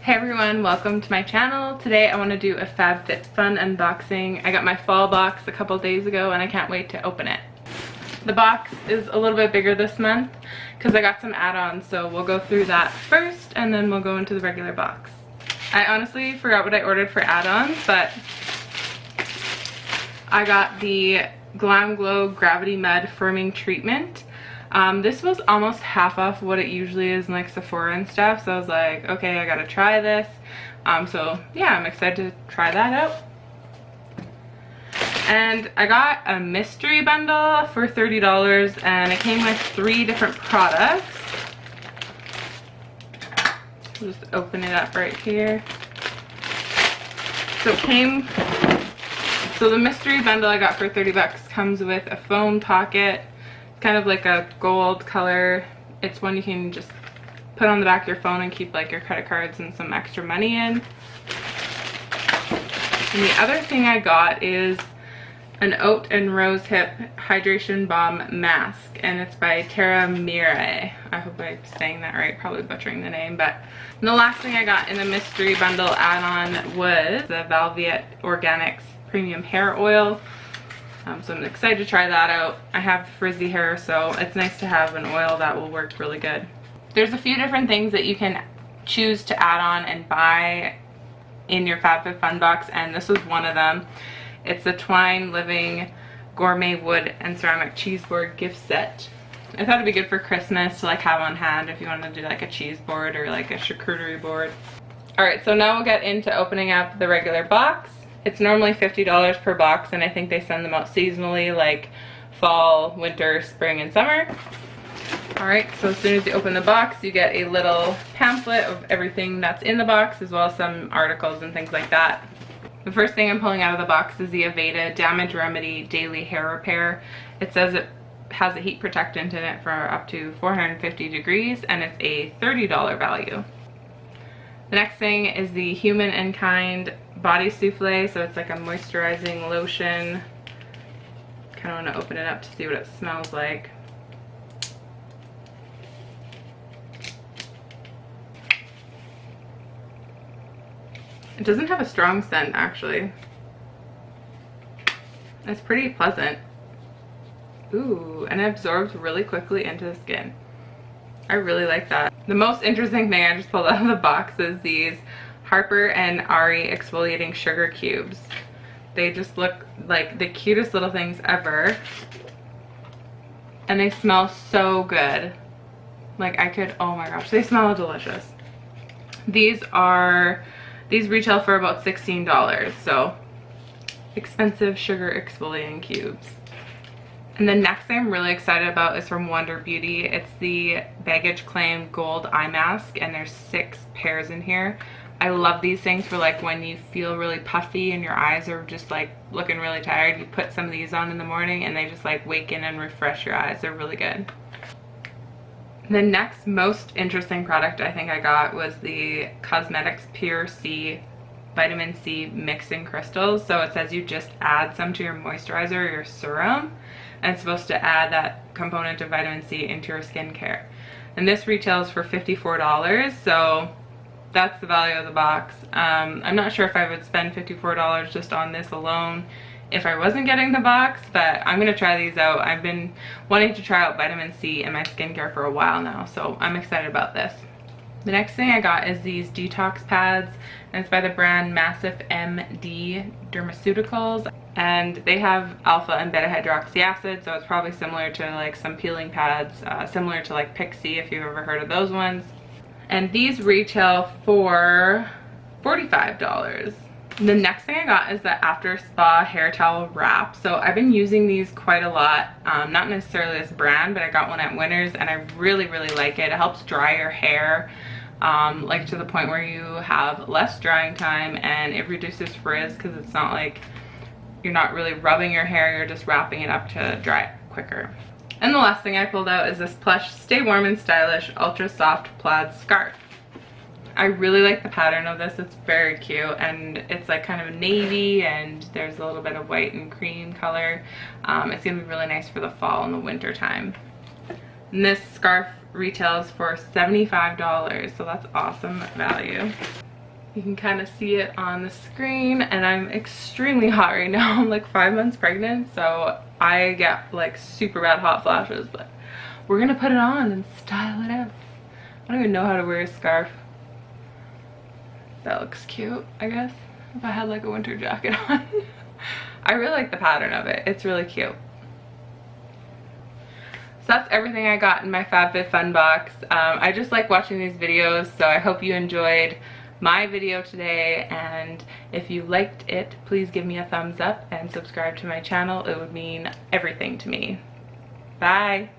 Hey everyone, welcome to my channel. Today I want to do a FABFITFUN unboxing. I got my fall box a couple days ago and I can't wait to open it. The box is a little bit bigger this month because I got some add-ons, so we'll go through that first and then we'll go into the regular box. I honestly forgot what I ordered for add-ons, but I got the Glam Glow Gravity Mud Firming Treatment. This was almost half off what it usually is in like Sephora and stuff, so I was like, okay, I gotta try this. So yeah, I'm excited to try that out. And I got a mystery bundle for $30 and it came with 3 different products. I'll just open it up right here. So the mystery bundle I got for 30 bucks comes with a foam pocket, kind of like a gold color. It's one you can just put on the back of your phone and keep like your credit cards and some extra money in. And the other thing I got is an oat and rose hip hydration balm mask, and it's by Tara Mirai. I hope I'm saying that right, probably butchering the name. But and the last thing I got in the mystery bundle add-on was the FABFIT Organics Premium Hair Oil. So I'm excited to try that out. I have frizzy hair, so it's nice to have an oil that will work really good. There's a few different things that you can choose to add on and buy in your FABFITFUN box, and this was one of them. It's the Twine Living Gourmet Wood and Ceramic Cheese Board gift set. I thought it'd be good for Christmas to like have on hand if you want to do like a cheese board or like a charcuterie board. Alright, so now we'll get into opening up the regular box. It's normally $50 per box, and I think they send them out seasonally, like fall, winter, spring, and summer. Alright, so as soon as you open the box, you get a little pamphlet of everything that's in the box, as well as some articles and things like that. The first thing I'm pulling out of the box is the Aveda Damage Remedy Daily Hair Repair. It says it has a heat protectant in it for up to 450 degrees, and it's a $30 value. The next thing is the Human and Kind Body Souffle, so it's like a moisturizing lotion. Kind of want to open it up to see what it smells like. It doesn't have a strong scent actually. It's pretty pleasant. Ooh, and it absorbs really quickly into the skin. I really like that. The most interesting thing I just pulled out of the box is these Harper and Ari exfoliating sugar cubes. They just look like the cutest little things ever. And they smell so good. Like I could, oh my gosh, they smell delicious. These retail for about $16, so expensive sugar exfoliating cubes. And the next thing I'm really excited about is from Wonder Beauty. It's the Baggage Claim Gold Eye Mask, and there's 6 pairs in here. I love these things for like when you feel really puffy and your eyes are just like looking really tired. You put some of these on in the morning and they just like waken and refresh your eyes. They're really good. The next most interesting product I think I got was the Cosmetics Pure C Vitamin C Mixing Crystals. So it says you just add some to your moisturizer or your serum, and it's supposed to add that component of vitamin C into your skincare. And this retails for $54, so that's the value of the box. I'm not sure if I would spend $54 just on this alone if I wasn't getting the box, but I'm gonna try these out. I've been wanting to try out vitamin C in my skincare for a while now, so I'm excited about this. The next thing I got is these detox pads, and it's by the brand Massive MD Dermaceuticals, and they have alpha and beta hydroxy acid, so it's probably similar to like some peeling pads, similar to like Pixie if you've ever heard of those ones. And these retail for $45. The next thing I got is the After Spa Hair Towel Wrap. So I've been using these quite a lot, not necessarily this brand, but I got one at Winners and I really like it. It helps dry your hair, like to the point where you have less drying time, and it reduces frizz because it's not like you're not really rubbing your hair, you're just wrapping it up to dry it quicker. And the last thing I pulled out is this plush Stay Warm and Stylish Ultra Soft Plaid Scarf. I really like the pattern of this. It's very cute, and it's like kind of navy, and there's a little bit of white and cream color. It's gonna be really nice for the fall and the winter time. And this scarf retails for $75, so that's awesome value. You can kind of see it on the screen, and I'm extremely hot right now. I'm like 5 months pregnant, so I get like super bad hot flashes, but we're gonna put it on and style it out. I don't even know how to wear a scarf. That looks cute, I guess, if I had like a winter jacket on. I really like the pattern of it. It's really cute. So that's everything I got in my FabFitFun box. I just like watching these videos, so I hope you enjoyed my video today, and if you liked it, please give me a thumbs up and subscribe to my channel. It would mean everything to me. Bye!